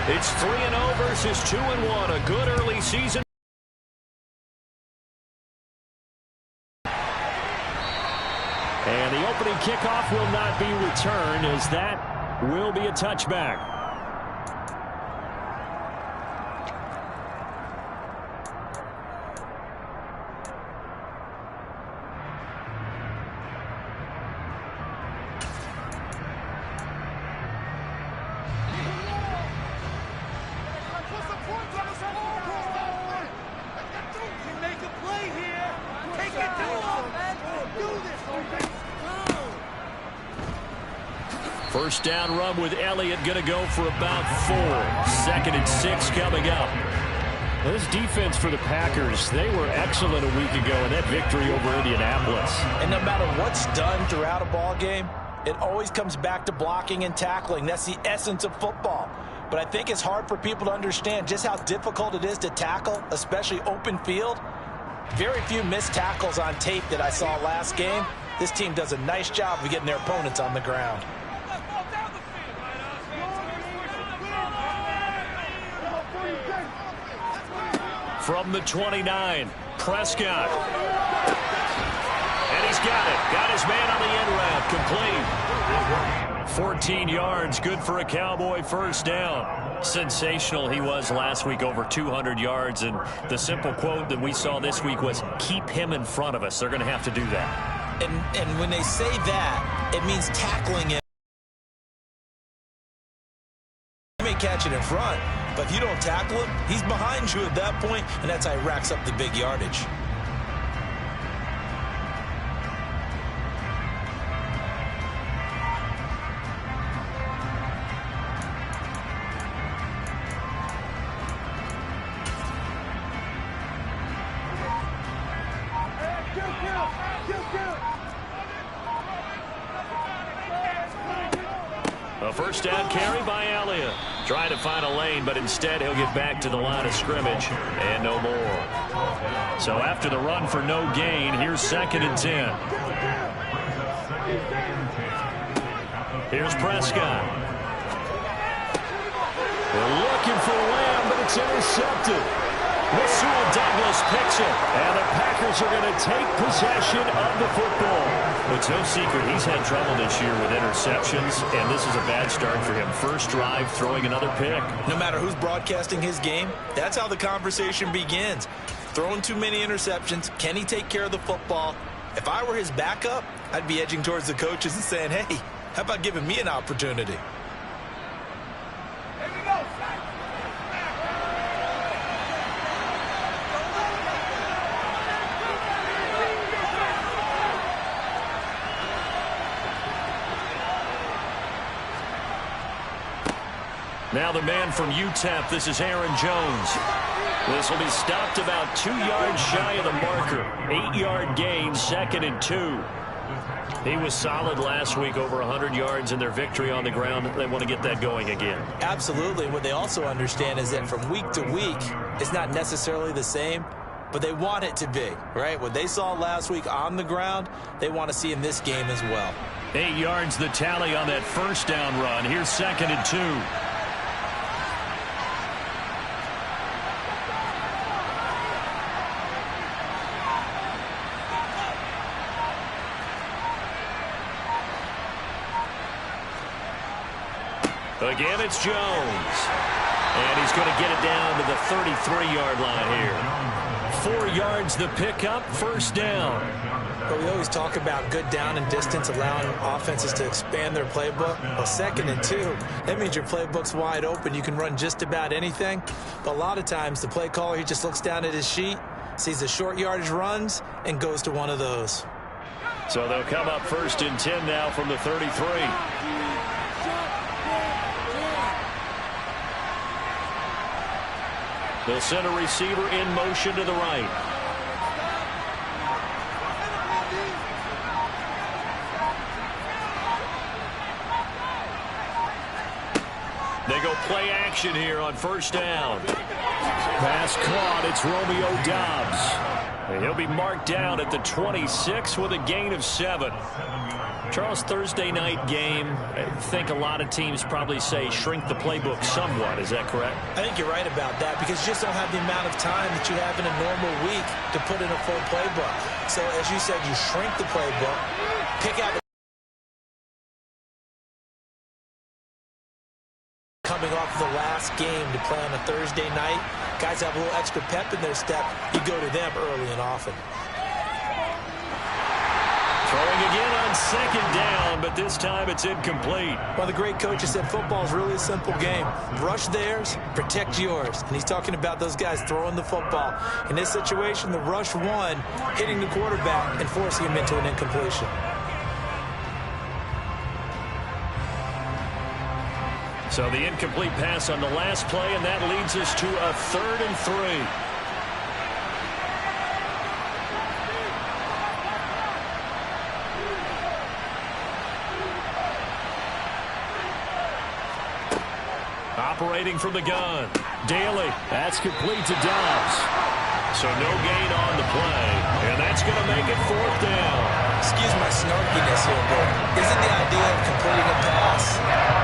It's 3-0 versus 2-1. A good early season. And the opening kickoff will not be returned, as that will be a touchback. First down run with Elliott, going to go for about 4. 2nd and 6 coming up. This defense for the Packers, they were excellent a week ago in that victory over Indianapolis. And no matter what's done throughout a ball game, it always comes back to blocking and tackling. That's the essence of football. But I think it's hard for people to understand just how difficult it is to tackle, especially open field. Very few missed tackles on tape that I saw last game. This team does a nice job of getting their opponents on the ground. From the 29, Prescott. And he's got it. Got his man on the end route. Complete. 14 yards. Good for a Cowboy first down. Sensational he was last week, over 200 yards. And the simple quote that we saw this week was, keep him in front of us. They're going to have to do that. And when they say that, it means tackling him. You may catch it in front, but if you don't tackle him, he's behind you at that point, and that's how he racks up the big yardage. A first down carry by Elliott. Trying to find a lane, but instead he'll get back to the line of scrimmage and no more. So after the run for no gain, here's 2nd and 10. Here's Prescott. They're looking for Lamb, but it's intercepted. Rasul Douglas picks it, and the Packers are going to take possession of the football. It's no secret he's had trouble this year with interceptions, and this is a bad start for him. First drive, throwing another pick. No matter who's broadcasting his game, that's how the conversation begins. Throwing too many interceptions, can he take care of the football? If I were his backup, I'd be edging towards the coaches and saying, hey, how about giving me an opportunity? Now the man from UTEP, this is Aaron Jones. This will be stopped about 2 yards shy of the marker. 8-yard gain, 2nd and 2. He was solid last week, over 100 yards in their victory on the ground. They want to get that going again. Absolutely. What they also understand is that from week to week, it's not necessarily the same, but they want it to be, right? What they saw last week on the ground, they want to see in this game as well. 8 yards the tally on that first down run. Here's 2nd and 2. Again, it's Jones. And he's going to get it down to the 33-yard line here. 4 yards the pickup, first down. But we always talk about good down and distance, allowing offenses to expand their playbook. Well, 2nd and 2, that means your playbook's wide open. You can run just about anything. But a lot of times, the play caller, he just looks down at his sheet, sees the short yardage runs, and goes to one of those. So they'll come up 1st and 10 now from the 33. They'll send a receiver in motion to the right. They go play action here on first down. Pass caught. It's Romeo Doubs. And he'll be marked down at the 26 with a gain of 7. Charles, Thursday night game, I think a lot of teams probably say shrink the playbook somewhat. Is that correct? I think you're right about that because you just don't have the amount of time that you have in a normal week to put in a full playbook. So, as you said, you shrink the playbook, pick out the coming off the last game to play on a Thursday night. Guys have a little extra pep in their step. You go to them early and often. Throwing again on second down, but this time it's incomplete. Well, the great coach has said football is really a simple game. Rush theirs, protect yours. And he's talking about those guys throwing the football. In this situation, the rush won, hitting the quarterback and forcing him into an incompletion. So the incomplete pass on the last play, and that leads us to a 3rd and 3. Operating from the gun. Daly. That's complete to Dobbs. So no gain on the play. And that's going to make it 4th down. Excuse my snarkiness here, but isn't the idea of completing a pass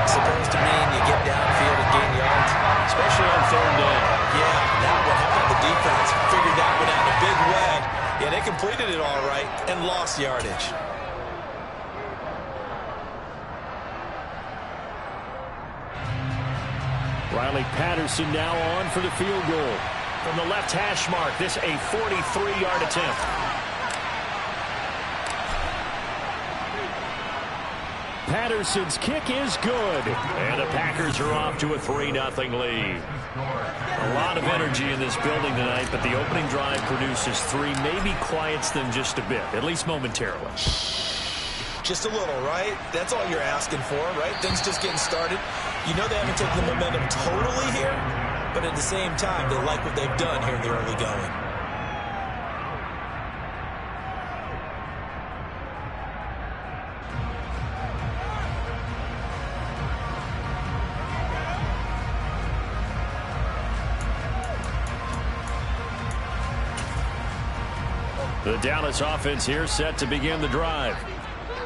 supposed to mean you get downfield and gain yards? Especially on 3rd down. Yeah, that one. How about the defense? Figured that one out in a big way. Yeah, they completed it all right and lost yardage. Riley Patterson now on for the field goal. From the left hash mark, this a 43-yard attempt. Patterson's kick is good. And the Packers are off to a 3-0 lead. A lot of energy in this building tonight, but the opening drive produces 3, maybe quiets them just a bit, at least momentarily. Just a little, right? That's all you're asking for, right? Things just getting started. You know they haven't taken the momentum totally here, but at the same time, they like what they've done here in the early going. The Dallas offense here set to begin the drive.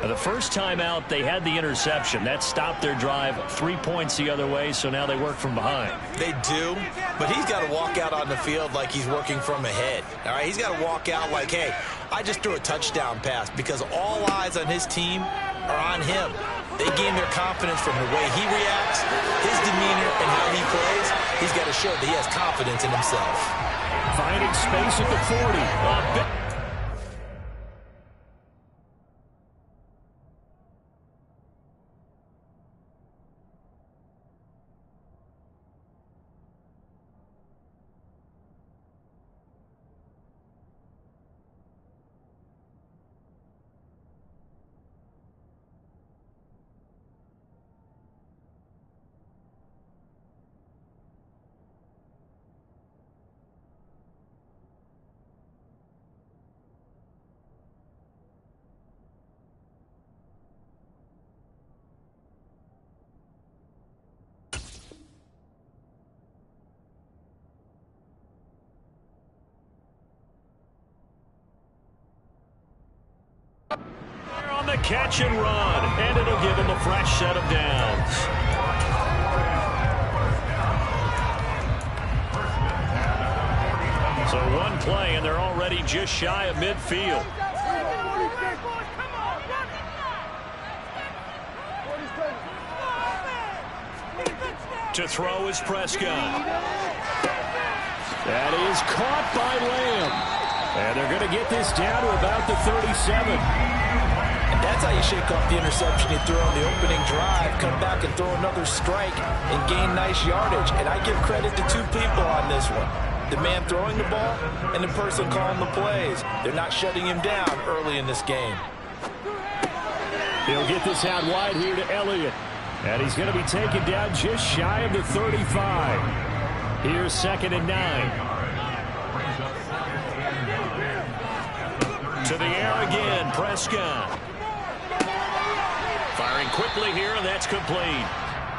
The first time out, they had the interception. That stopped their drive 3 points the other way, so now they work from behind. They do, but he's got to walk out on the field like he's working from ahead. All right, he's got to walk out like, hey, I just threw a touchdown pass because all eyes on his team are on him. They gain their confidence from the way he reacts, his demeanor, and how he plays. He's got to show that he has confidence in himself. Finding space at the 40. On the catch and run, and it'll give him a fresh set of downs. So one play, and they're already just shy of midfield. To throw is Prescott. That is caught by Lamb. And they're going to get this down to about the 37. And that's how you shake off the interception you threw on the opening drive. Come back and throw another strike and gain nice yardage. And I give credit to 2 people on this one. The man throwing the ball and the person calling the plays. They're not shutting him down early in this game. He'll get this out wide here to Elliott. And he's going to be taken down just shy of the 35. Here's 2nd and 9. To the air again, Prescott. Firing quickly here, and that's complete.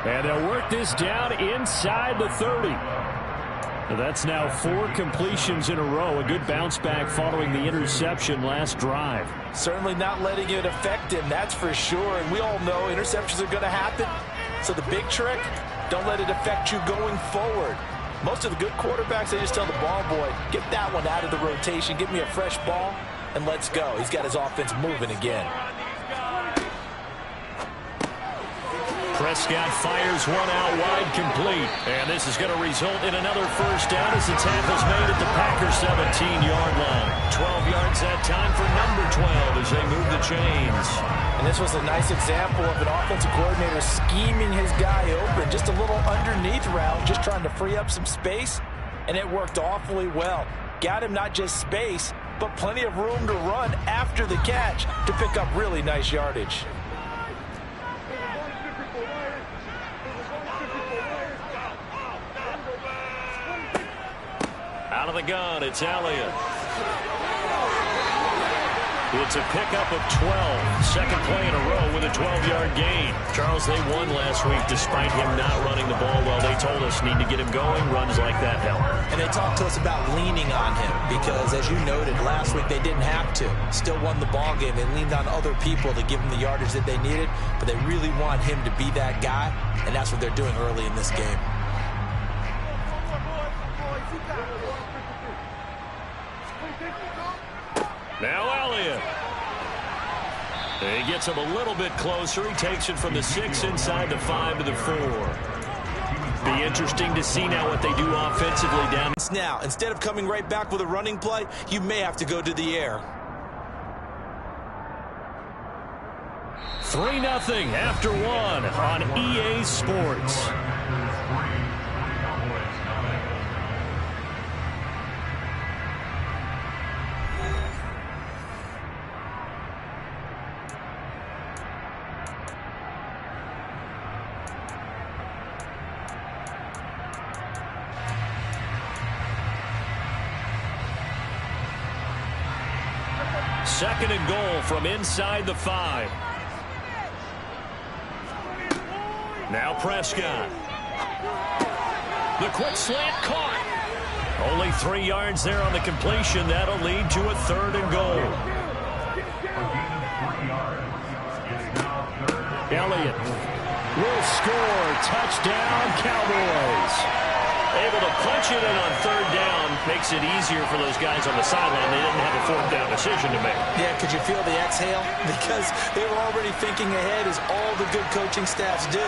And they'll work this down inside the 30. That's now 4 completions in a row. A good bounce back following the interception last drive. Certainly not letting it affect him, that's for sure. And we all know interceptions are going to happen. So the big trick, don't let it affect you going forward. Most of the good quarterbacks, they just tell the ball boy, get that one out of the rotation, give me a fresh ball, and let's go. He's got his offense moving again. Prescott fires one out wide, complete. And this is going to result in another first down as the tackle's made at the Packers' 17-yard line. 12 yards that time for number 12 as they move the chains. And this was a nice example of an offensive coordinator scheming his guy open. Just a little underneath route, just trying to free up some space, and it worked awfully well. Got him not just space, but plenty of room to run after the catch to pick up really nice yardage. Out of the gun, it's Elliott. It's a pickup of 12. Second play in a row with a 12-yard gain. Charles, they won last week despite him not running the ball well. They told us need to get him going. Runs like that help. And they talked to us about leaning on him because, as you noted, last week they didn't have to. Still won the ball game. They leaned on other people to give them the yardage that they needed, but they really want him to be that guy, and that's what they're doing early in this game. Now Elliott. He gets him a little bit closer. He takes it from the 6 inside the 5 to the 4. Be interesting to see now what they do offensively down. Now, instead of coming right back with a running play, you may have to go to the air. 3-0 after 1 on EA Sports. Second and goal from inside the 5. Now Prescott. The quick slant caught. Only 3 yards there on the completion. That'll lead to a 3rd and goal. Elliott will score. Touchdown, Cowboys. Able to punch it in on 3rd down. Makes it easier for those guys on the sideline. They didn't have a 4th down decision to make. Yeah, could you feel the exhale? Because they were already thinking ahead, as all the good coaching staffs do.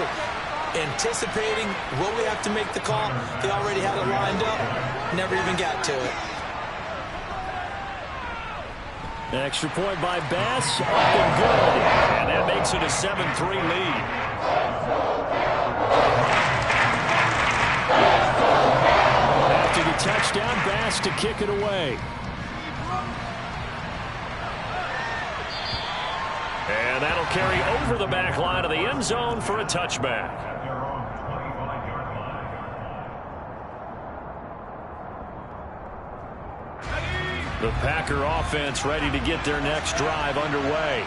Anticipating, will we have to make the call? They already had it lined up. Never even got to it. Extra point by Bass. Up and good. And that makes it a 7-3 lead. After the touchdown, Bass to kick it away. And that'll carry over the back line of the end zone for a touchback. The Packer offense ready to get their next drive underway.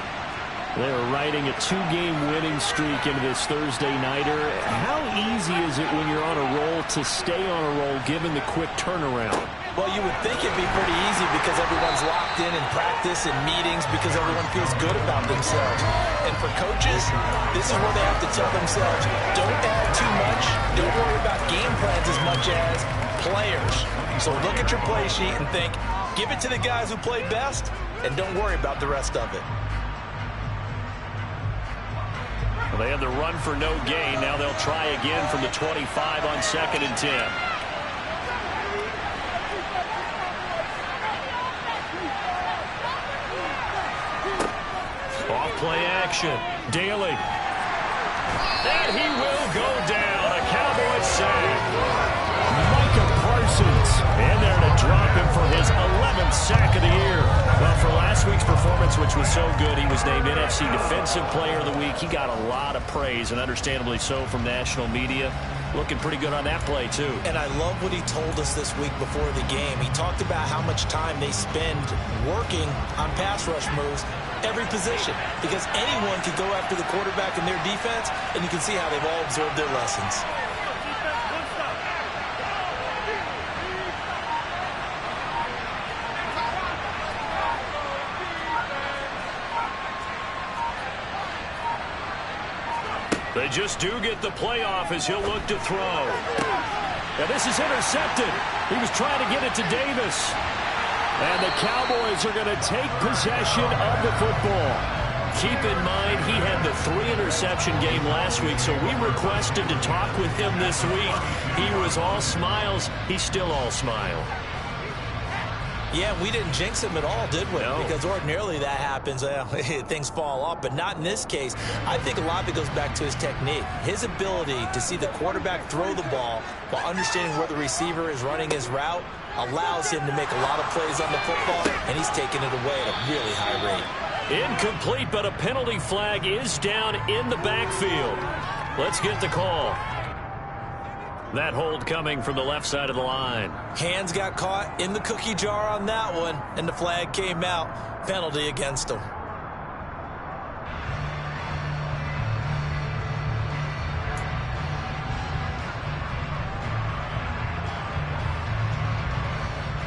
They're riding a 2-game winning streak into this Thursday nighter. How easy is it when you're on a roll to stay on a roll given the quick turnaround? Well, you would think it'd be pretty easy because everyone's locked in practice and meetings because everyone feels good about themselves. And for coaches, this is where they have to tell themselves, don't add too much. Don't worry about game plans as much as players. So look at your play sheet and think, give it to the guys who play best, and don't worry about the rest of it. Well, they had the run for no gain. Now they'll try again from the 25 on 2nd and 10. Off play action. Daly. And he will go down. A Cowboys sack. Micah Parsons in there to drop him for his 11th sack of the year. Well, for last week's performance, which was so good, he was named NFC Defensive Player of the Week. He got a lot of praise, and understandably so, from national media. Looking pretty good on that play, too. And I love what he told us this week before the game. He talked about how much time they spend working on pass rush moves, every position, because anyone could go after the quarterback in their defense, and you can see how they've all observed their lessons. They just do get the playoff as he'll look to throw. Now this is intercepted. He was trying to get it to Davis. And the Cowboys are going to take possession of the football. Keep in mind, he had the 3-interception game last week, so we requested to talk with him this week. He was all smiles. He's still all smile. Yeah, we didn't jinx him at all, did we? No. Because ordinarily that happens. Things fall off, but not in this case. I think a lot of it goes back to his technique. His ability to see the quarterback throw the ball while understanding where the receiver is running his route allows him to make a lot of plays on the football, and he's taking it away at a really high rate. Incomplete, but a penalty flag is down in the backfield. Let's get the call. That hold coming from the left side of the line. Hands got caught in the cookie jar on that one, and the flag came out. Penalty against him.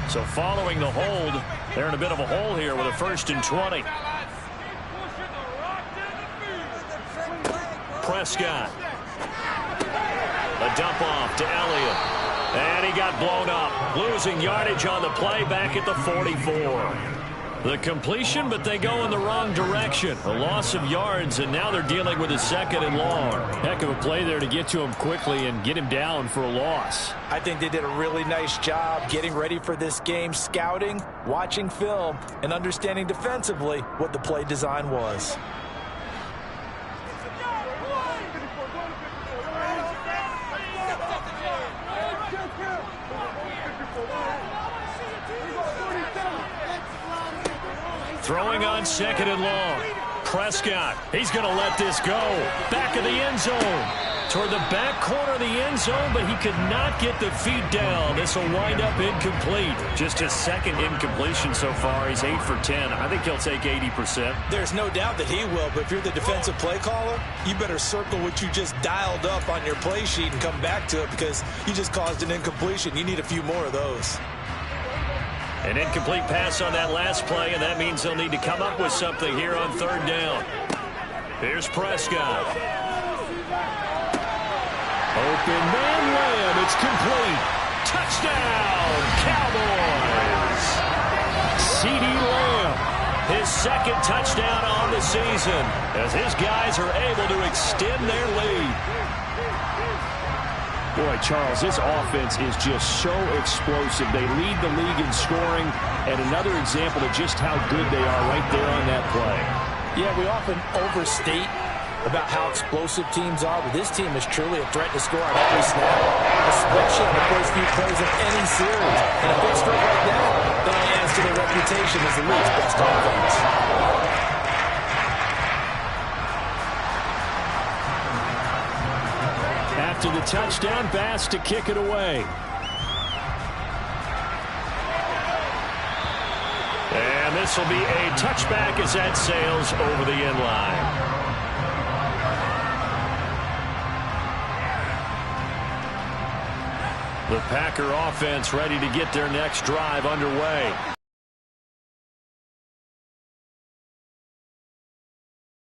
So following the hold, they're in a bit of a hole here with a 1st and 20. Prescott. A dump off to Elliott. And he got blown up. Losing yardage on the play back at the 44. The completion, but they go in the wrong direction. A loss of yards, and now they're dealing with a 2nd and long. Heck of a play there to get to him quickly and get him down for a loss. I think they did a really nice job getting ready for this game, scouting, watching film, and understanding defensively what the play design was. Throwing on 2nd and long. Prescott, he's going to let this go. Back of the end zone. Toward the back corner of the end zone, but he could not get the feet down. This will wind up incomplete. Just his 2nd incompletion so far. He's 8 for 10. I think he'll take 80%. There's no doubt that he will, but if you're the defensive play caller, you better circle what you just dialed up on your play sheet and come back to it because you just caused an incompletion. You need a few more of those. An incomplete pass on that last play, and that means they'll need to come up with something here on 3rd down. Here's Prescott. Open man Lamb. It's complete. Touchdown, Cowboys. CeeDee Lamb, his 2nd touchdown on the season as his guys are able to extend their lead. Boy, Charles, this offense is just so explosive. They lead the league in scoring, and another example of just how good they are right there on that play. Yeah, we often overstate about how explosive teams are, but this team is truly a threat to score on every snap, especially on the first few plays of any series. And a big stroke like that only adds to their reputation as the league's best offense. After the touchdown, Bass to kick it away. And this will be a touchback as that sails over the end line. The Packer offense ready to get their next drive underway.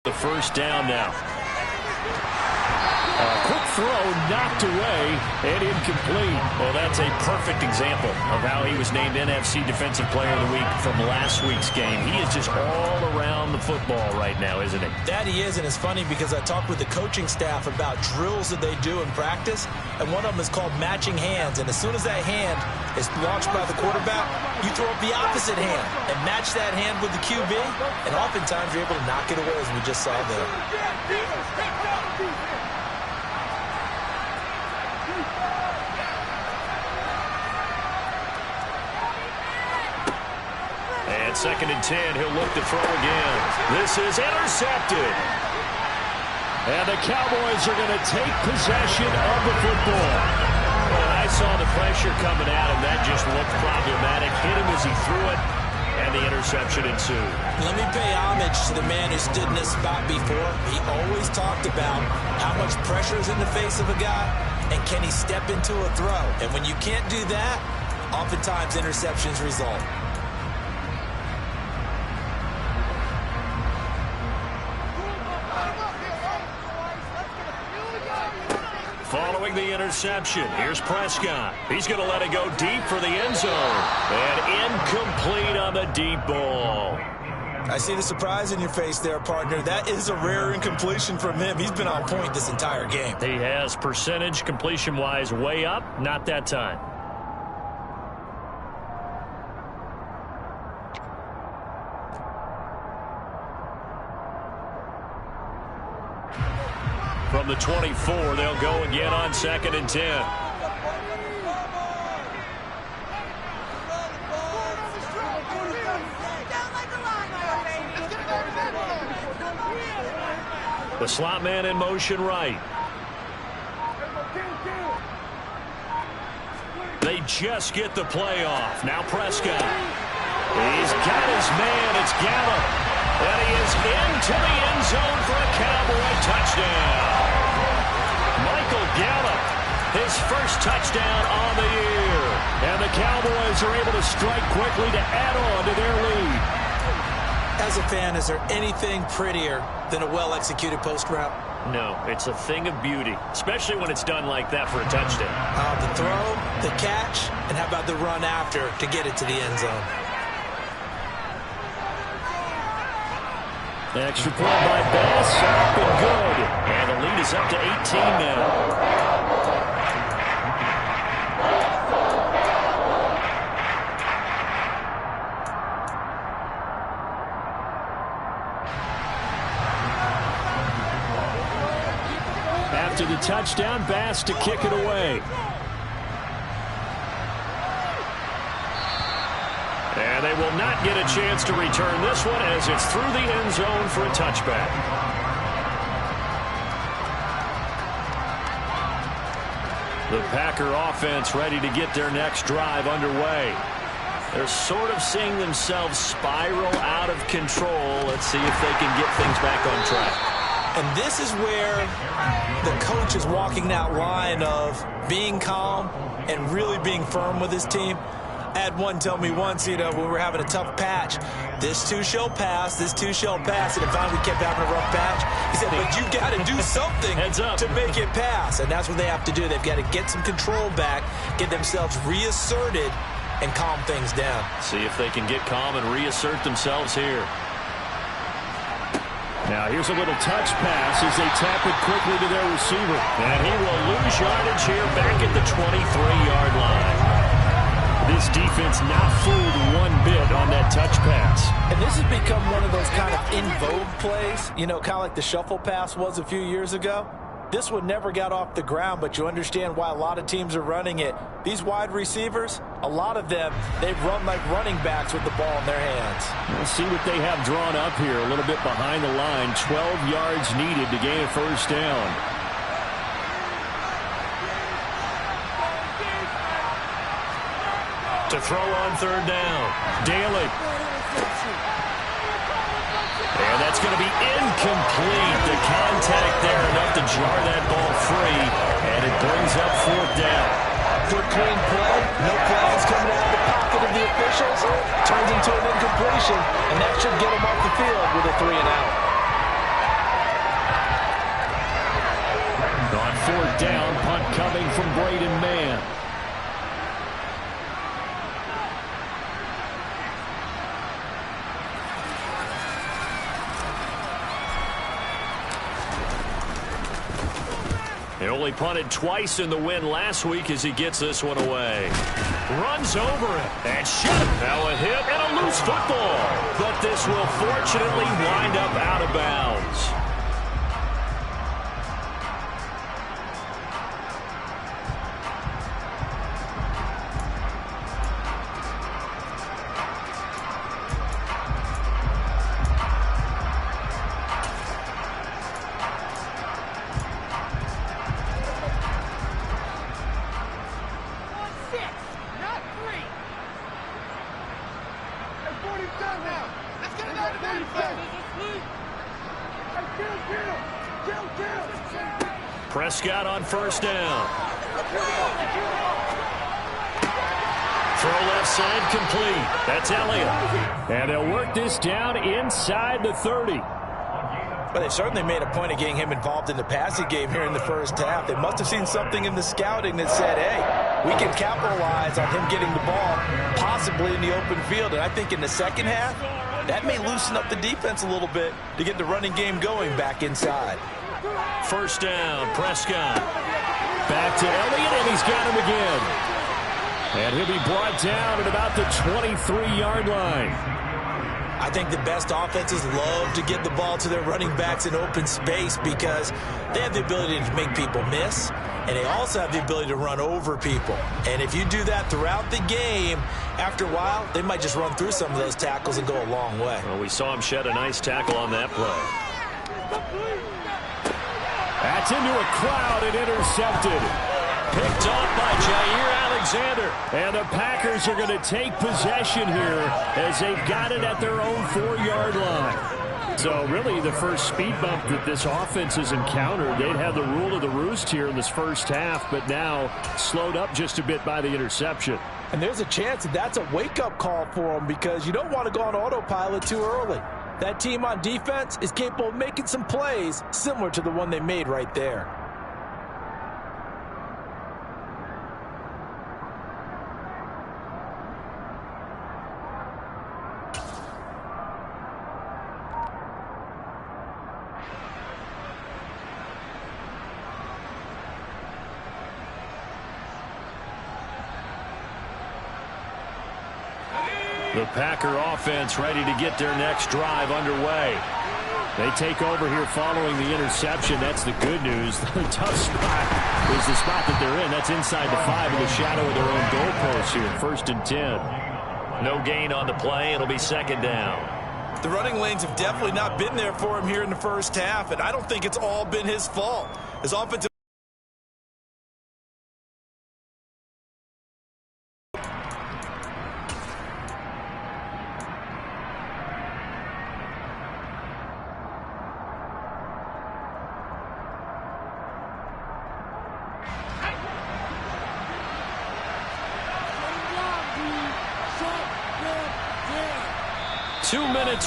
The 1st down now. Quick throw knocked away and incomplete. Well, that's a perfect example of how he was named NFC Defensive Player of the Week from last week's game. He is just all around the football right now, isn't he? That he is, and it's funny because I talked with the coaching staff about drills that they do in practice, and one of them is called matching hands. And as soon as that hand is launched by the quarterback, you throw up the opposite hand and match that hand with the QB, and oftentimes you're able to knock it away as we just saw there. And 2nd and 10, he'll look to throw again. This is intercepted. And the Cowboys are going to take possession of the football. Well, I saw the pressure coming at him. That just looked problematic. Hit him as he threw it, and the interception ensued. Let me pay homage to the man who stood in this spot before. He always talked about how much pressure is in the face of a guy, and can he step into a throw. And when you can't do that, oftentimes interceptions result. following the interception. Here's Prescott. He's going to let it go deep for the end zone. And incomplete on the deep ball. I see the surprise in your face there, partner. That is a rare incompletion from him. He's been on point this entire game. He has percentage completion-wise way up. Not that time. From the 24, they'll go again on 2nd and 10. The slot man in motion right. They just get the play off. Now Prescott. He's got his man. It's Gallup. And he is into the end zone for a Cowboy touchdown. Michael Gallup, his first touchdown on the year. And the Cowboys are able to strike quickly to add on to their lead. As a fan, is there anything prettier than a well-executed post route? No, it's a thing of beauty, especially when it's done like that for a touchdown. The throw, the catch, and how about the run after to get it to the end zone? Extra point by Bass, up and good. And the lead is up to 18 now. After the touchdown, Bass to kick it away. And they will not get a chance to return this one as it's through the end zone for a touchback. The Packer offense ready to get their next drive underway. They're sort of seeing themselves spiral out of control. Let's see if they can get things back on track. And this is where the coach is walking that line of being calm and really being firm with his team. I had one tell me once, when we were having a tough patch, this too shall pass, this too shall pass. And finally we kept having a rough patch. He said, but you got to do something to make it pass. And that's what they have to do. They've got to get some control back, get themselves reasserted, and calm things down. See if they can get calm and reassert themselves here. Now here's a little touch pass as they tap it quickly to their receiver. And he will lose yardage here back at the 23-yard line. This defense not fooled one bit on that touch pass. And this has become one of those kind of in vogue plays, kind of like the shuffle pass was a few years ago. This one never got off the ground, but you understand why a lot of teams are running it. These wide receivers, a lot of them, they've run like running backs with the ball in their hands. We'll see what they have drawn up here a little bit behind the line. 12 yards needed to gain a first down. To throw on third down, Daly. And that's going to be incomplete. The contact there enough to jar that ball free. And it brings up fourth down. Good clean play. No flags coming out of the pocket of the officials. Turns into an incompletion. And that should get them off the field with a 3-and-out. On fourth down, punt coming from Braden Mann. He only punted twice in the win last week as he gets this one away. Runs over it and shot. Now a hit and a loose football. But this will fortunately wind up out of bounds. Prescott on first down. Throw left side complete. That's Elliott. And they'll work this down inside the 30. But they've certainly made a point of getting him involved in the passing game here in the first half. They must have seen something in the scouting that said, hey, we can capitalize on him getting the ball possibly in the open field. And I think in the second half, that may loosen up the defense a little bit to get the running game going back inside. First down, Prescott. Back to Elliott, and he's got him again. And he'll be brought down at about the 23-yard line. I think the best offenses love to get the ball to their running backs in open space because they have the ability to make people miss, and they also have the ability to run over people. And if you do that throughout the game, after a while, they might just run through some of those tackles and go a long way. Well, we saw him shed a nice tackle on that play. That's into a crowd and intercepted. Picked off by Jair Alexander. And the Packers are going to take possession here as they've got it at their own 4-yard line. So really the first speed bump that this offense has encountered. They'd had the rule of the roost here in this first half, but now slowed up just a bit by the interception. And there's a chance that that's a wake-up call for them because you don't want to go on autopilot too early. That team on defense is capable of making some plays similar to the one they made right there. The Packer offense ready to get their next drive underway. They take over here following the interception. That's the good news. The tough spot is the spot that they're in. That's inside the 5 in the shadow of their own goalpost here. 1st and 10. No gain on the play. It'll be 2nd down. The running lanes have definitely not been there for him here in the first half, and I don't think it's all been his fault. His offensive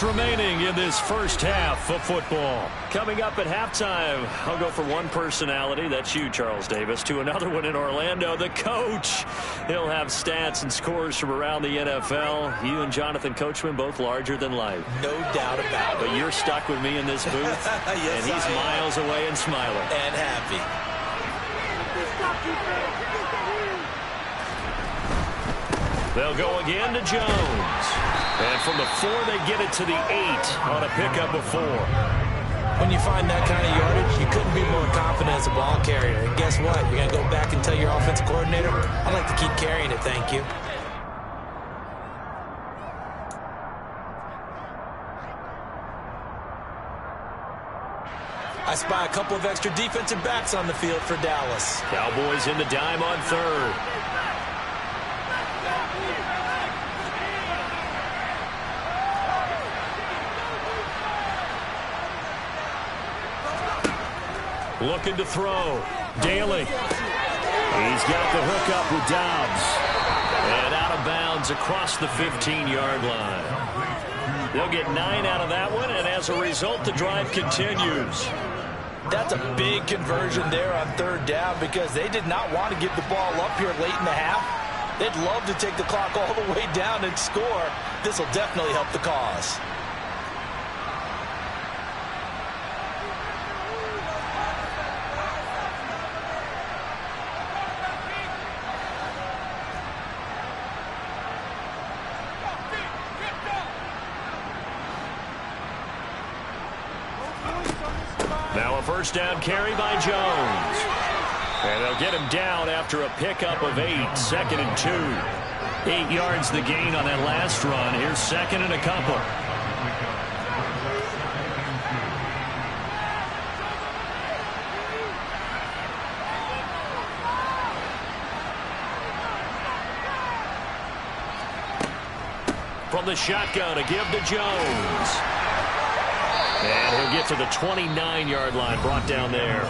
remaining in this first half of football. Coming up at halftime, I'll go from one personality, that's you, Charles Davis, to another one in Orlando, the coach. He'll have stats and scores from around the NFL. You and Jonathan Coachman both larger than life. No doubt about it. But you're stuck with me in this booth, yes, and he's miles away and smiling. And happy. They'll go again to Jones. And from the 4, they get it to the 8 on a pickup of 4. When you find that kind of yardage, you couldn't be more confident as a ball carrier. And guess what? You're going to go back and tell your offensive coordinator, I'd like to keep carrying it, thank you. I spy a couple of extra defensive backs on the field for Dallas. Cowboys in the dime on 3rd. Looking to throw. Daly. He's got the hook up with Dobbs. And out of bounds across the 15-yard line. They'll get 9 out of that one, and as a result, the drive continues. That's a big conversion there on 3rd down because they did not want to give the ball up here late in the half. They'd love to take the clock all the way down and score. This will definitely help the cause. Now a first down carry by Jones. And they'll get him down after a pickup of 8. 2nd and 2. 8 yards the gain on that last run. Here's 2nd and a couple. From the shotgun, a give to Jones. And he'll get to the 29-yard line, brought down there.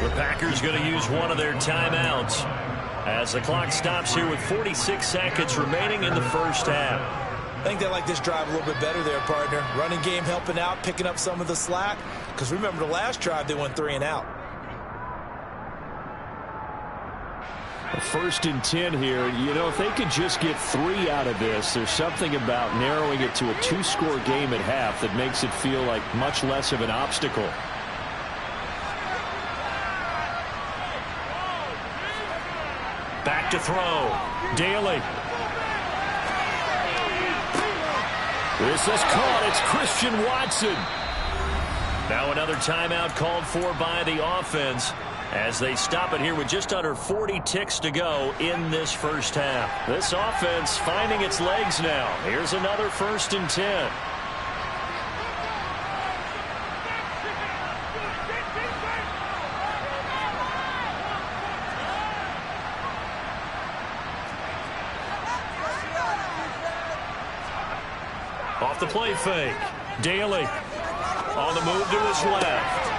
The Packers going to use one of their timeouts as the clock stops here with 46 seconds remaining in the first half. I think they like this drive a little bit better there, partner. Running game helping out, picking up some of the slack. Because remember the last drive, they went 3 and out. A 1st and 10 here. You know, if they could just get 3 out of this, there's something about narrowing it to a 2-score game at half that makes it feel like much less of an obstacle. Back to throw. Daly. This is caught. It's Christian Watson. Now another timeout called for by the offense as they stop it here with just under 40 ticks to go in this first half. This offense finding its legs now. Here's another 1st and 10. Off the play fake. Daly on the move to his left.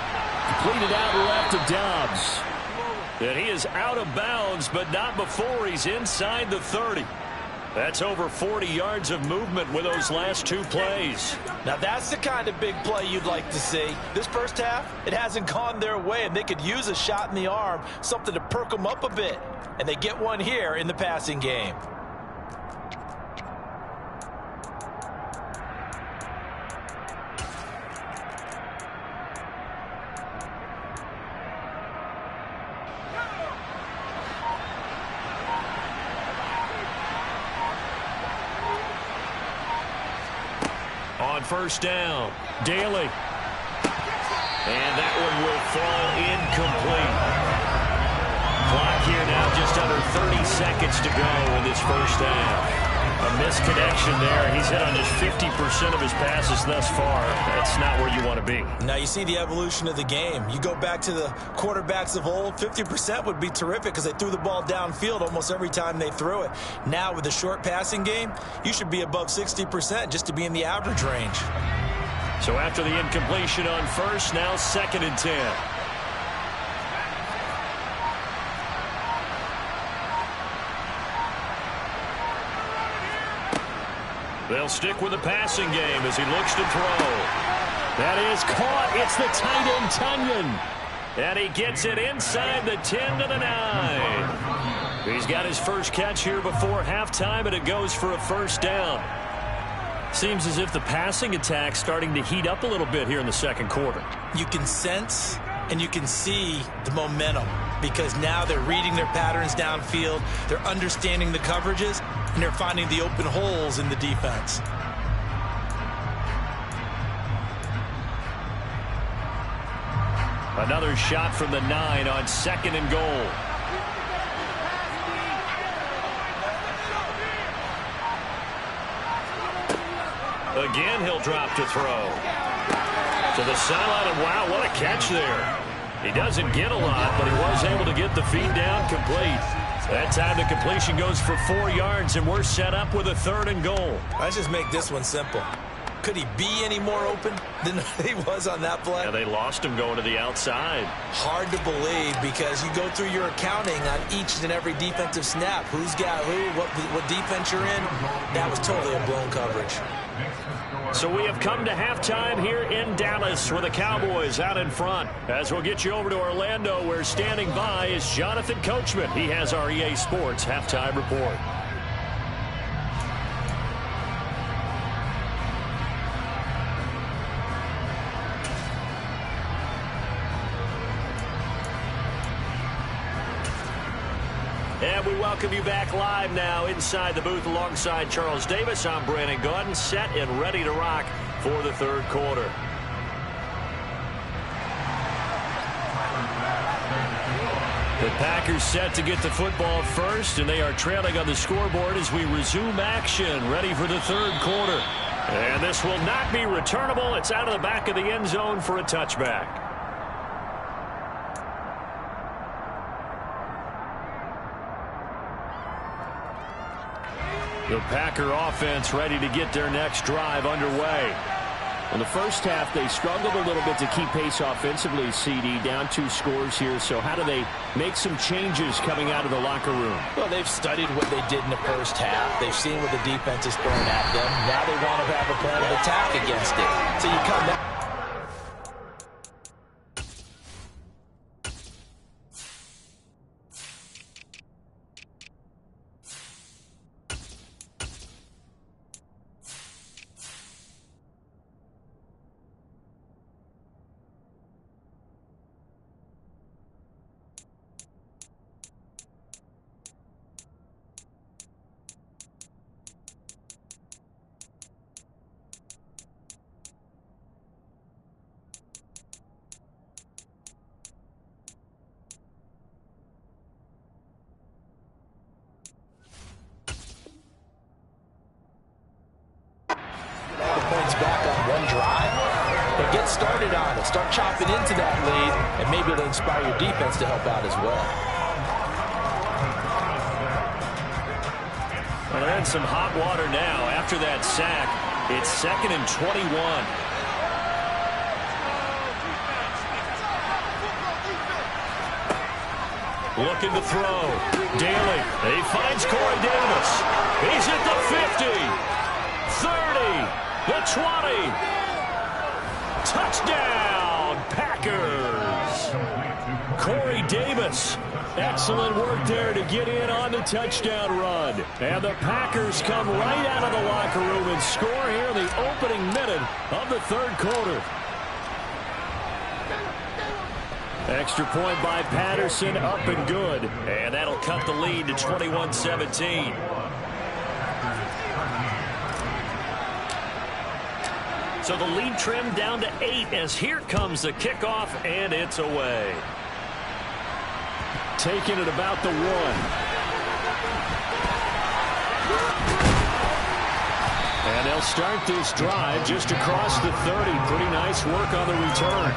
Completed out left to Dobbs. And he is out of bounds, but not before he's inside the 30. That's over 40 yards of movement with those last 2 plays. Now that's the kind of big play you'd like to see. This first half, it hasn't gone their way, and they could use a shot in the arm, something to perk them up a bit. And they get one here in the passing game. On 1st down, Daly. And that one will fall incomplete. Clock here now just under 30 seconds to go in this first half. A misconnection there. He's hit on just 50% of his passes thus far. That's not where you want to be. Now you see the evolution of the game. You go back to the quarterbacks of old, 50% would be terrific because they threw the ball downfield almost every time they threw it. Now with the short passing game, you should be above 60% just to be in the average range. So after the incompletion on 1st, now 2nd and 10. They'll stick with the passing game as he looks to throw. That is caught. It's the tight end, Tunyon. And he gets it inside the 10 to the 9. He's got his first catch here before halftime, and it goes for a 1st down. Seems as if the passing attack's starting to heat up a little bit here in the 2nd quarter. You can sense and you can see the momentum because now they're reading their patterns downfield, they're understanding the coverages, and they're finding the open holes in the defense. Another shot from the 9 on 2nd and goal. Again, he'll drop to throw. To the sideline, and wow, what a catch there. He doesn't get a lot, but he was able to get the feed down complete. That time the completion goes for 4 yards, and we're set up with a 3rd and goal. Let's just make this one simple. Could he be any more open than he was on that play? Yeah, they lost him going to the outside. Hard to believe because you go through your accounting on each and every defensive snap. Who's got who, what defense you're in. That was totally a blown coverage. So we have come to halftime here in Dallas where the Cowboys out in front. As we'll get you over to Orlando where standing by is Jonathan Coachman. He has our EA Sports halftime report. And we welcome you back live now inside the booth alongside Charles Davis. I'm Brandon Gaudin, set and ready to rock for the 3rd quarter. The Packers set to get the football first, and they are trailing on the scoreboard as we resume action, ready for the 3rd quarter. And this will not be returnable. It's out of the back of the end zone for a touchback. The Packer offense ready to get their next drive underway. In the first half, they struggled a little bit to keep pace offensively, CD, down 2 scores here. So how do they make some changes coming out of the locker room? Well, they've studied what they did in the first half. They've seen what the defense is throwing at them. Now they want to have a plan of attack against it. So you come back. Back on one drive, but get started on it. Start chopping into that lead, and maybe it'll inspire your defense to help out as well. Well, they're in some hot water now. After that sack, it's 2nd and 21. Looking to throw. Daly. He finds Corey Davis. He's at the 50. 30. The 20. Touchdown, Packers. Corey Davis. Excellent work there to get in on the touchdown run. And the Packers come right out of the locker room and score here in the opening minute of the 3rd quarter. Extra point by Patterson, up and good. And that'll cut the lead to 21-17. So the lead trimmed down to 8 as here comes the kickoff, and it's away. Taking it about the 1. And they'll start this drive just across the 30. Pretty nice work on the return.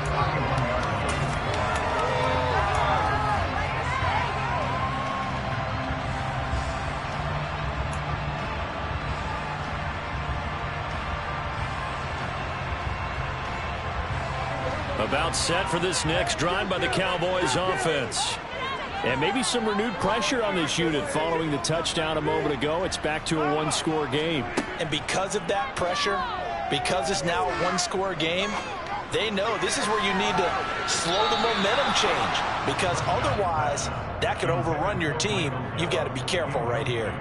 About set for this next drive by the Cowboys offense. And maybe some renewed pressure on this unit following the touchdown a moment ago. It's back to a 1-score game. And because of that pressure, because it's now a 1-score game, they know this is where you need to slow the momentum change. Because otherwise, that could overrun your team. You've got to be careful right here.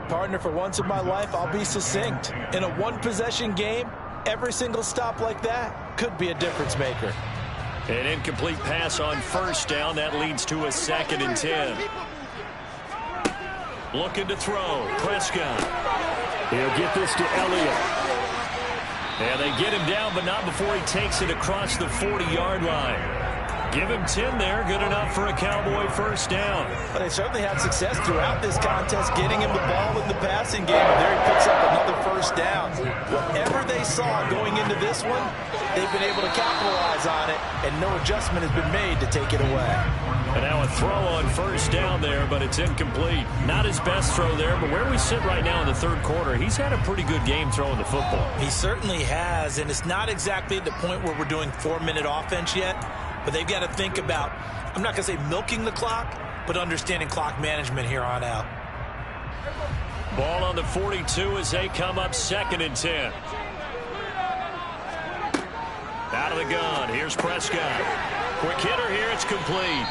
Partner, for once in my life, I'll be succinct. In a 1-possession game, every single stop like that could be a difference maker. An incomplete pass on 1st down. That leads to a 2nd and 10. Looking to throw. Prescott. He'll get this to Elliott. And they get him down, but not before he takes it across the 40-yard line. Give him 10 there. Good enough for a Cowboy 1st down. Well, they certainly had success throughout this contest getting him the ball in the passing game, and there he picks up another 1st down. Whatever they saw going into this one, they've been able to capitalize on it, and no adjustment has been made to take it away. And now a throw on 1st down there, but it's incomplete. Not his best throw there, but where we sit right now in the 3rd quarter, he's had a pretty good game throwing the football. He certainly has, and it's not exactly at the point where we're doing 4-minute offense yet, but they've got to think about, I'm not going to say milking the clock, but understanding clock management here on out. Ball on the 42 as they come up 2nd and 10. Out of the gun. Here's Prescott. Quick hitter here. It's complete.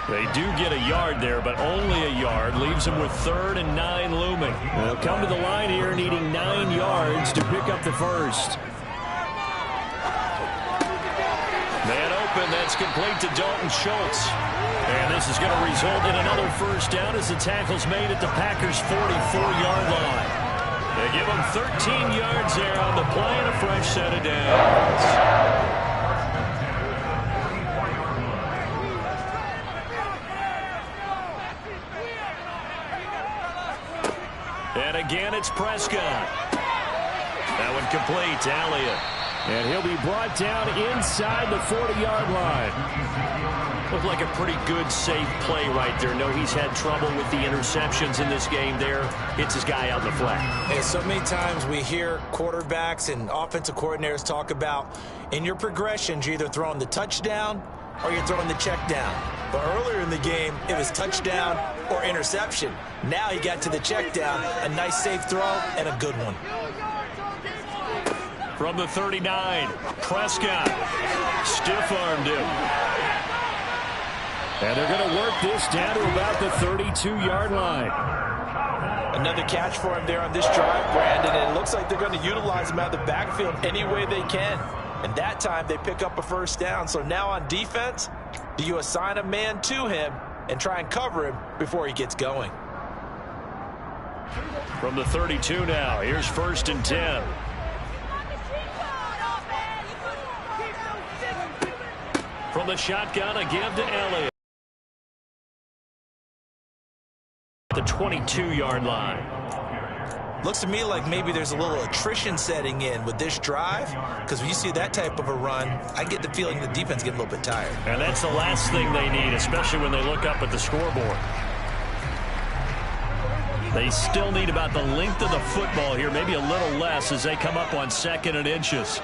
They do get a yard there, but only a yard. Leaves them with 3rd and 9 looming. They'll come to the line here needing 9 yards to pick up the 1st. Man open. That's complete to Dalton Schultz. And this is going to result in another 1st down as the tackle's made at the Packers' 44-yard line. They give them 13 yards there on the play and a fresh set of downs. And again, it's Prescott. That one complete to Elliott. And he'll be brought down inside the 40-yard line. Looked like a pretty good, safe play right there. No, he's had trouble with the interceptions in this game there. Hits his guy out in the flat. And so many times we hear quarterbacks and offensive coordinators talk about in your progressions, you're either throwing the touchdown or you're throwing the check down. But earlier in the game, it was touchdown or interception. Now he got to the check down, a nice safe throw and a good one. From the 39, Prescott stiff-armed him. And they're going to work this down to about the 32-yard line. Another catch for him there on this drive, Brandon, and it looks like they're going to utilize him out of the backfield any way they can. And that time they pick up a first down. So now on defense, do you assign a man to him and try and cover him before he gets going? From the 32 now, here's 1st and 10. From the shotgun, a give to Elliott. The 22-yard line. Looks to me like maybe there's a little attrition setting in with this drive, because when you see that type of a run, I get the feeling the defense getting a little bit tired. And that's the last thing they need, especially when they look up at the scoreboard. They still need about the length of the football here, maybe a little less as they come up on 2nd and inches.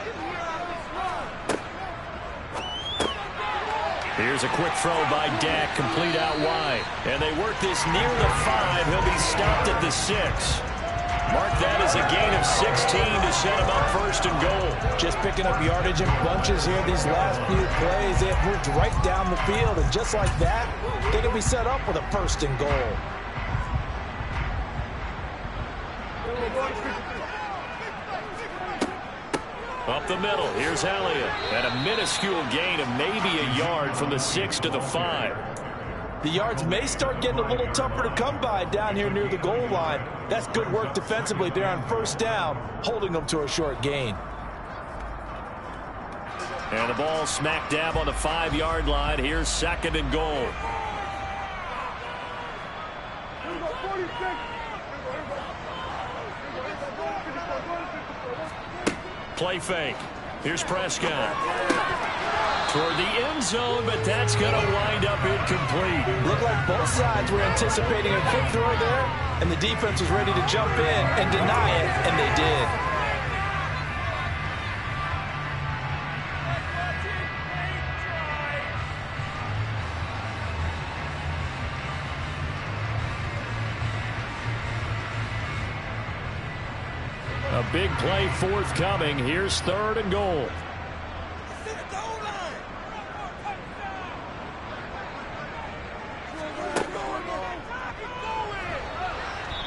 Here's a quick throw by Dak, complete out wide. And they work this near the 5. He'll be stopped at the 6. Mark that as a gain of 16 to set him up 1st and goal. Just picking up yardage in bunches here these last few plays. They have moved right down the field, and just like that, they can be set up with a 1st and goal. Up the middle, here's Elliott. And a minuscule gain of maybe a yard from the 6 to the 5. The yards may start getting a little tougher to come by down here near the goal line. That's good work defensively there on 1st down, holding them to a short gain. And the ball smack dab on the 5-yard line. Here's 2nd and goal. Play fake. Here's Prescott. Toward the end zone, but that's going to wind up incomplete. Looked like both sides were anticipating a quick throw there, and the defense was ready to jump in and deny it, and they did. A big play forthcoming. Here's 3rd and goal.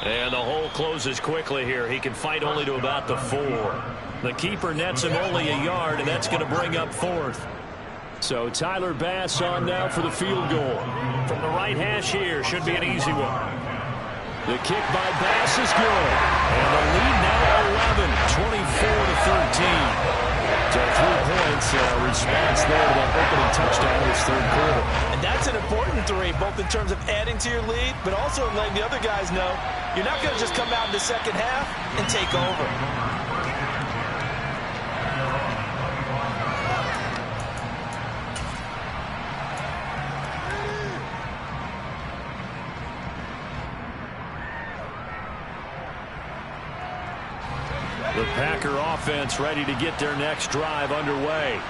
And the hole closes quickly here. He can fight only to about the 4. The keeper nets him only a yard, and that's going to bring up 4th. So Tyler Bass on now for the field goal. From the right hash here, should be an easy one. The kick by Bass is good. And the lead now 11, 24-13. So 3 points, response there to that opening touchdown in this 3rd quarter. And that's an important 3, both in terms of adding to your lead, but also letting the other guys know you're not going to just come out in the 2nd half and take over. The Packer offense ready to get their next drive underway.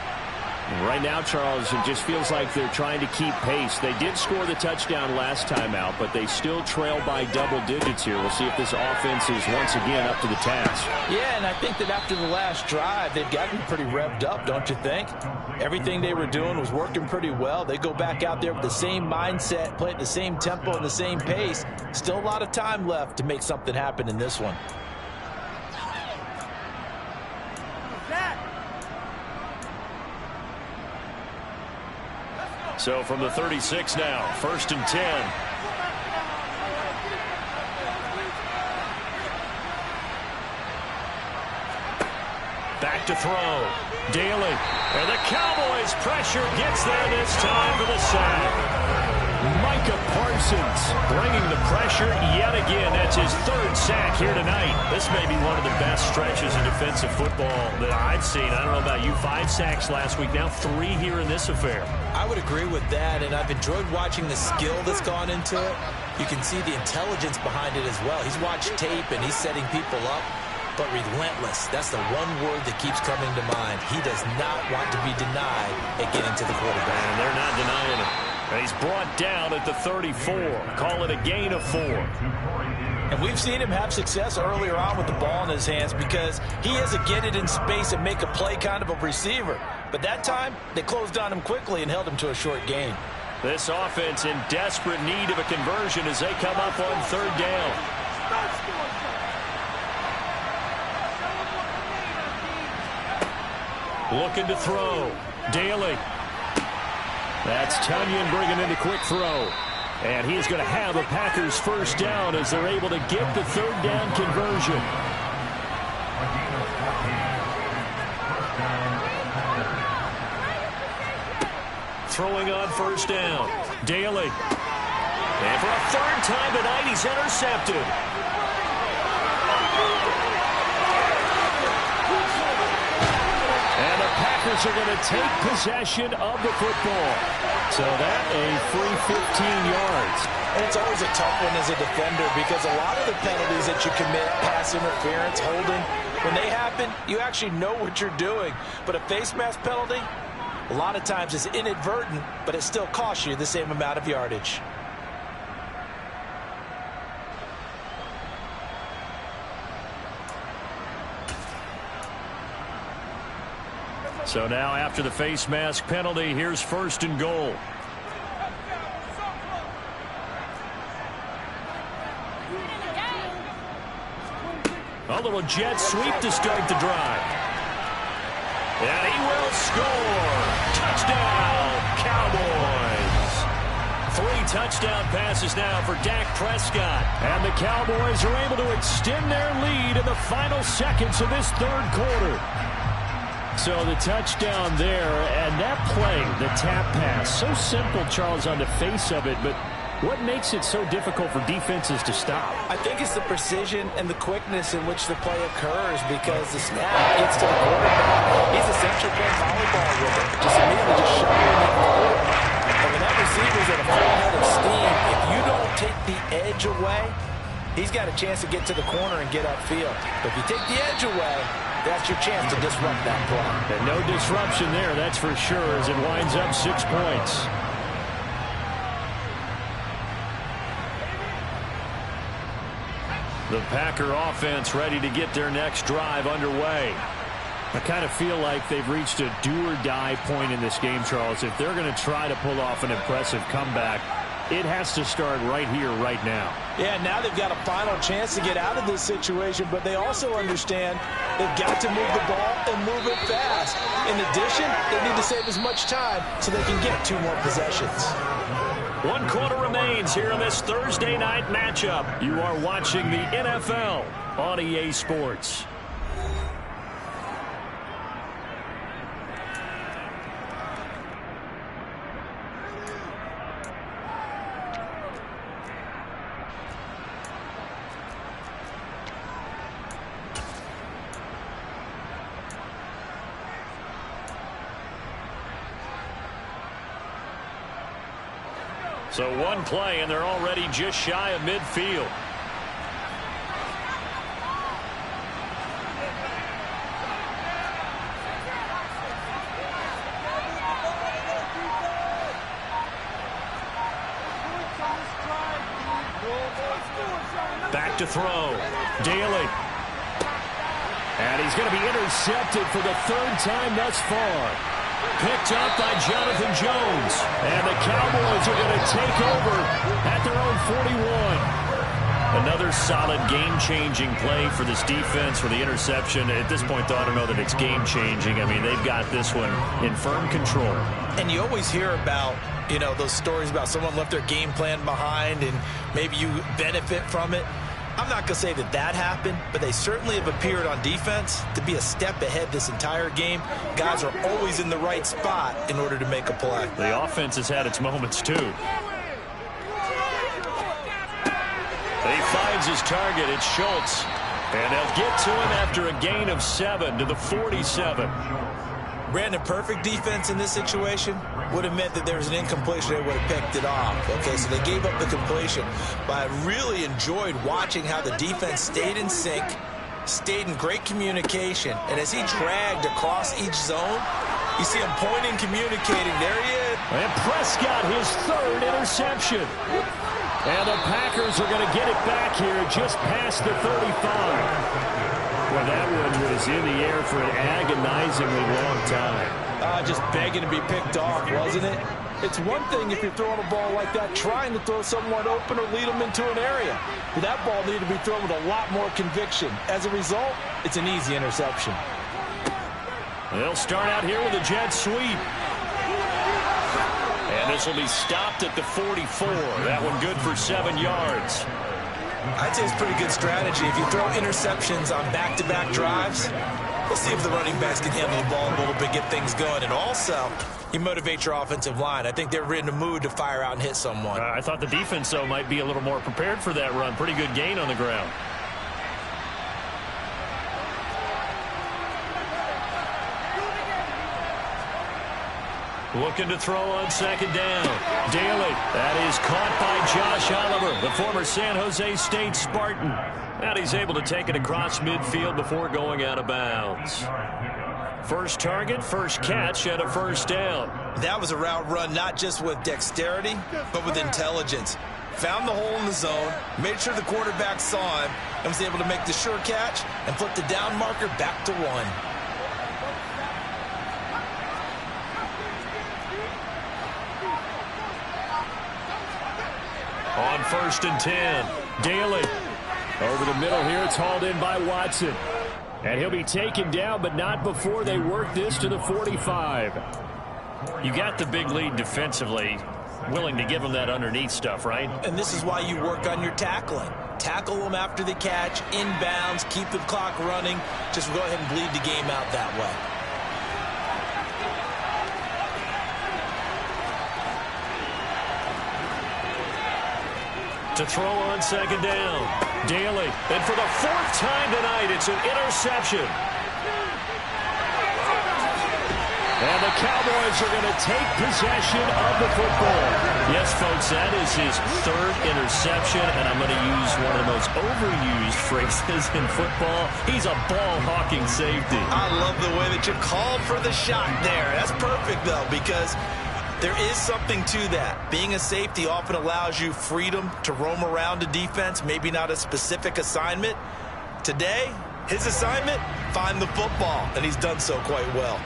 And right now, Charles, it just feels like they're trying to keep pace. They did score the touchdown last time out, but they still trail by double digits here. We'll see if this offense is once again up to the task. Yeah, and I think that after the last drive, they've gotten pretty revved up, don't you think? Everything they were doing was working pretty well. They go back out there with the same mindset, play at the same tempo and the same pace. Still a lot of time left to make something happen in this one. So from the 36 now, 1st and 10. Back to throw. Daly. And the Cowboys pressure gets there this time for the sack. Micah Parsons Simpson's bringing the pressure yet again. That's his third sack here tonight. This may be one of the best stretches in defensive football that I've seen. I don't know about you. 5 sacks last week, now 3 here in this affair. I would agree with that, and I've enjoyed watching the skill that's gone into it. You can see the intelligence behind it as well. He's watched tape, and he's setting people up. But relentless, that's the one word that keeps coming to mind. He does not want to be denied at getting to the quarterback. And they're not denying him. And he's brought down at the 34. Call it a gain of 4. And we've seen him have success earlier on with the ball in his hands because he has a get it in space and make a play kind of a receiver. But that time, they closed on him quickly and held him to a short gain. This offense in desperate need of a conversion as they come up on 3rd down. Looking to throw. Daly. That's Tunyon bringing in the quick throw. And he's going to have a Packers first down as they're able to get the 3rd down conversion. Throwing on 1st down. Daly. And for a 3rd time tonight, he's intercepted. And the Packers are going to take possession of the football. So that a free 15 yards. And it's always a tough one as a defender because a lot of the penalties that you commit, pass interference, holding, when they happen, you actually know what you're doing. But a face mask penalty, a lot of times it's inadvertent, but it still costs you the same amount of yardage. So now after the face mask penalty, here's 1st and goal. A little jet sweep to start the drive. And he will score. Touchdown, Cowboys. 3 touchdown passes now for Dak Prescott. And the Cowboys are able to extend their lead in the final seconds of this 3rd quarter. So the touchdown there, and that play, the tap pass, so simple, Charles, on the face of it, but what makes it so difficult for defenses to stop? I think it's the precision and the quickness in which the play occurs because the snap gets to the quarterback. He's essentially playing volleyball with it, just immediately just shoving it forward. And when that receiver's at a full head of steam, if you don't take the edge away, he's got a chance to get to the corner and get upfield. But if you take the edge away, that's your chance to disrupt that play. And no disruption there, that's for sure, as it winds up 6 points. The Packer offense ready to get their next drive underway. I kind of feel like they've reached a do-or-die point in this game, Charles. If they're going to try to pull off an impressive comeback, it has to start right here, right now. Yeah, now they've got a final chance to get out of this situation, but they also understand they've got to move the ball and move it fast. In addition, they need to save as much time so they can get 2 more possessions. 1 quarter remains here in this Thursday night matchup. You are watching the NFL on EA Sports. So 1 play, and they're already just shy of midfield. Back to throw. Daly. And he's going to be intercepted for the 3rd time thus far. Picked up by Jonathan Jones. And the Cowboys are going to take over at their own 41. Another solid game-changing play for this defense for the interception. At this point, though, I don't know that it's game-changing. I mean, they've got this one in firm control. And you always hear about, you know, those stories about someone left their game plan behind and maybe you benefit from it. I'm not going to say that that happened, but they certainly have appeared on defense to be a step ahead this entire game. Guys are always in the right spot in order to make a play. The offense has had its moments, too. finds his target. It's Schultz. And they'll get to him after a gain of 7 to the 47. Brandon, perfect defense in this situation would have meant that there was an incompletion. They would have picked it off. Okay, so they gave up the completion. But I really enjoyed watching how the defense stayed in sync, stayed in great communication. And as he dragged across each zone, you see him pointing, communicating. There he is. And Prescott, his 3rd interception. And the Packers are going to get it back here just past the 35. Well, that one was in the air for an agonizingly long time. Just begging to be picked off, wasn't it? It's one thing if you're throwing a ball like that, trying to throw someone open or lead them into an area. But that ball needed to be thrown with a lot more conviction. As a result, it's an easy interception. They'll start out here with a jet sweep. And this will be stopped at the 44. That one good for 7 yards. I'd say it's pretty good strategy. If you throw interceptions on back-to-back drives, we'll see if the running backs can handle the ball a little bit, get things going. And also, you motivate your offensive line. I think they're in a mood to fire out and hit someone. I thought the defense, though, might be a little more prepared for that run. Pretty good gain on the ground. Looking to throw on 2nd down. Daly. That is caught by Josh Oliver, the former San Jose State Spartan. And he's able to take it across midfield before going out of bounds. First target, first catch, and a 1st down. That was a route run not just with dexterity, but with intelligence. Found the hole in the zone, made sure the quarterback saw him, and was able to make the sure catch and flip the down marker back to 1. On 1st and 10, Daly. Over the middle here, it's hauled in by Watson. And he'll be taken down, but not before they work this to the 45. You got the big lead defensively. Willing to give them that underneath stuff, right? And this is why you work on your tackling. Tackle them after the catch, inbounds, keep the clock running. Just go ahead and bleed the game out that way. To throw on 2nd down. Daly. And for the 4th time tonight, it's an interception. And the Cowboys are going to take possession of the football. Yes, folks, that is his 3rd interception, and I'm going to use one of the most overused phrases in football. He's a ball-hawking safety. I love the way that you called for the shot there. That's perfect, though, because there is something to that. Being a safety often allows you freedom to roam around a defense, maybe not a specific assignment. Today, his assignment, find the football, and he's done so quite well.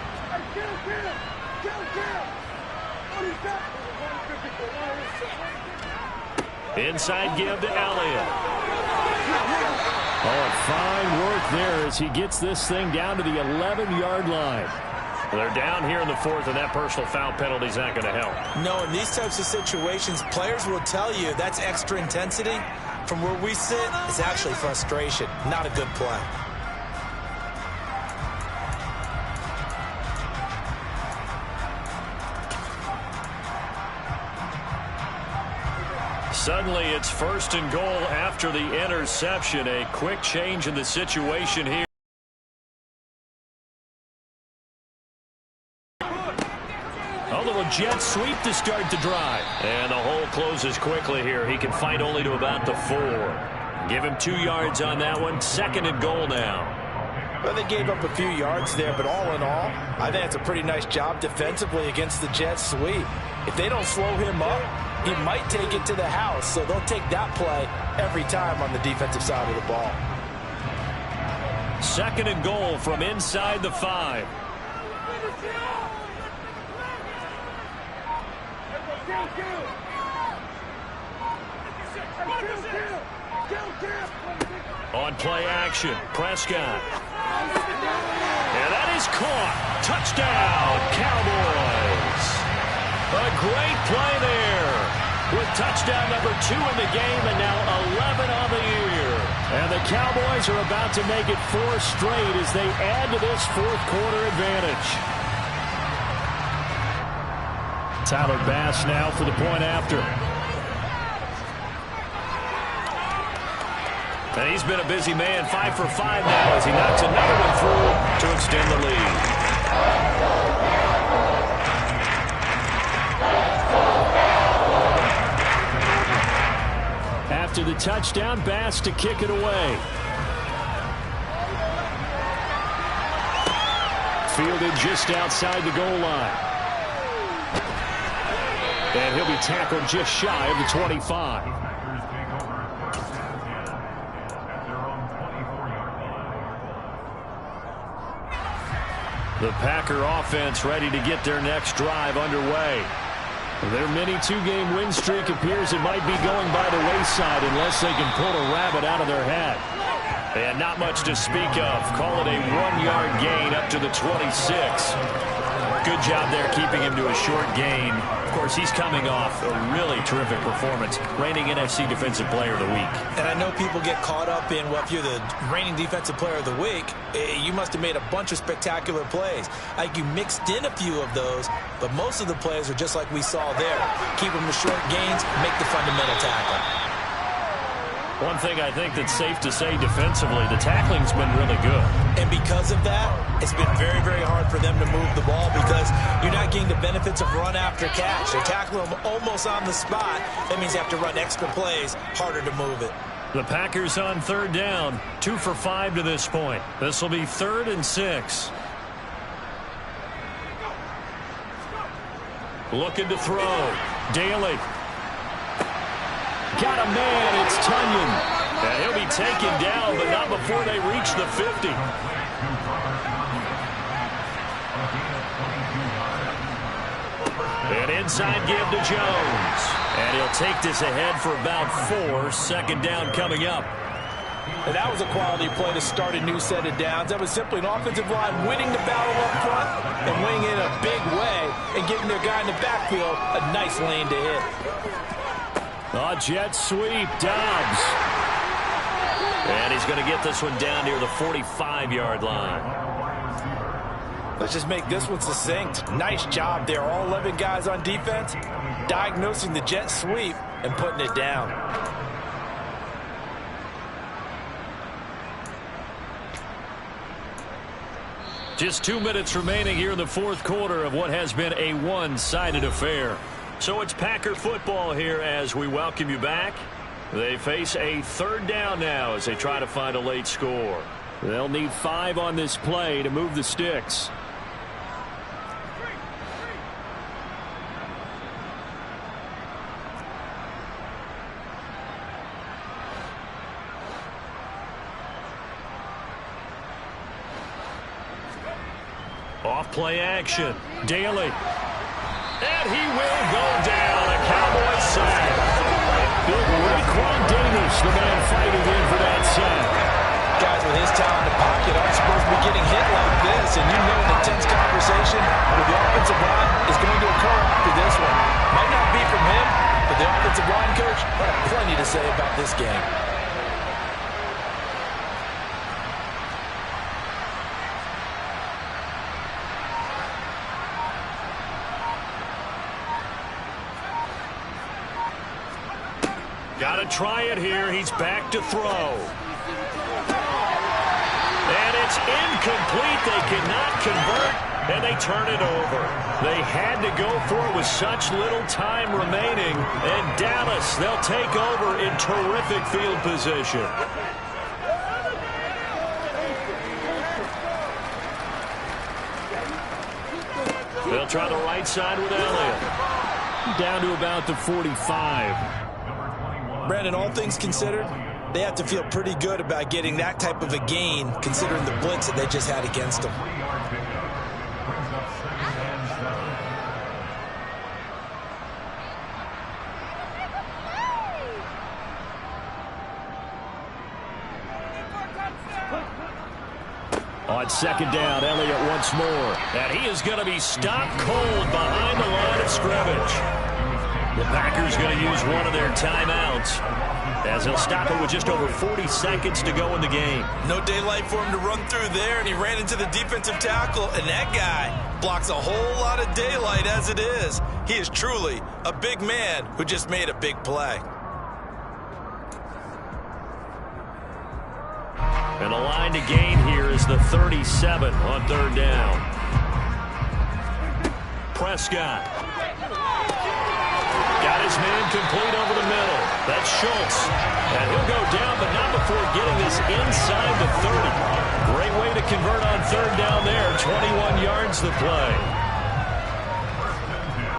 Inside give to Elliott. Oh, fine work there as he gets this thing down to the 11-yard line. Well, they're down here in the 4th, and that personal foul penalty is not going to help. No, in these types of situations, players will tell you that's extra intensity. From where we sit, it's actually frustration, not a good play. Suddenly, it's 1st and goal after the interception. A quick change in the situation here. A little jet sweep to start the drive. And the hole closes quickly here. He can fight only to about the 4. Give him 2 yards on that one. 2nd and goal now. Well, they gave up a few yards there, but all in all, I think it's a pretty nice job defensively against the jet sweep. If they don't slow him up, he might take it to the house, so they'll take that play every time on the defensive side of the ball. 2nd and goal from inside the 5. On play action, Prescott. And that is caught. Touchdown, Cowboys. A great play there. With touchdown number 2 in the game and now 11 on the year. And the Cowboys are about to make it 4 straight as they add to this 4th quarter advantage. Tyler Bass now for the point after. And he's been a busy man, 5 for 5 now as he knocks another one through to extend the lead. After the touchdown, Bass to kick it away. Fielded just outside the goal line. And he'll be tackled just shy of the 25. The Packer offense ready to get their next drive underway. Their mini two-game win streak appears it might be going by the wayside unless they can pull a rabbit out of their hat. And not much to speak of. Call it a 1-yard gain up to the 26. Good job there keeping him to a short gain. Of course, he's coming off a really terrific performance, reigning NFC Defensive Player of the Week. And I know people get caught up in, well, if you're the reigning Defensive Player of the Week, you must have made a bunch of spectacular plays. Like you mixed in a few of those, but most of the plays are just like we saw there. Keep them to short gains, make the fundamental tackle. One thing I think that's safe to say defensively, the tackling's been really good. And because of that, it's been very, very hard for them to move the ball because you're not getting the benefits of run after catch. They're tackling them almost on the spot. That means you have to run extra plays, harder to move it. The Packers on third down, 2 for 5 to this point. This will be 3rd and 6. Looking to throw. Daly. Got a man, it's Tunyon. And he'll be taken down, but not before they reach the 50. An inside give to Jones. And he'll take this ahead for about 4. Second down coming up. And that was a quality play to start a new set of downs. That was simply an offensive line winning the battle up front and winning it in a big way and giving their guy in the backfield a nice lane to hit. A jet sweep, Dobbs. And he's going to get this one down near the 45-yard line. Let's just make this one succinct. Nice job there. All 11 guys on defense diagnosing the jet sweep and putting it down. Just 2 minutes remaining here in the fourth quarter of what has been a one-sided affair. So it's Packer football here as we welcome you back. They face a third down now as they try to find a late score. They'll need 5 on this play to move the sticks. Off play action. Daly. And he will go down. A Cowboy sack. Big Raekwon Davis, the man fighting in for that sack. Guys with his talent in the pocket aren't supposed to be getting hit like this. And you know an intense conversation with the offensive line is going to occur after this one. Might not be from him, but the offensive line coach will have plenty to say about this game. Got to try it here. He's back to throw. And it's incomplete. They cannot convert, and they turn it over. They had to go for it with such little time remaining. And Dallas, they'll take over in terrific field position. They'll try the right side with Elliott. Down to about the 45. Brandon, all things considered, they have to feel pretty good about getting that type of a gain, considering the blitz that they just had against them. On second down, Elliott once more. And he is going to be stopped cold behind the line of scrimmage. The Packers going to use one of their timeouts as they'll stop it with just over 40 seconds to go in the game. No daylight for him to run through there, and he ran into the defensive tackle, and that guy blocks a whole lot of daylight as it is. He is truly a big man who just made a big play. And the line to gain here is the 37 on third down. Prescott. Got his man complete over the middle. That's Schultz. And he'll go down, but not before getting this inside the 30. Great way to convert on third down there. 21 yards the play.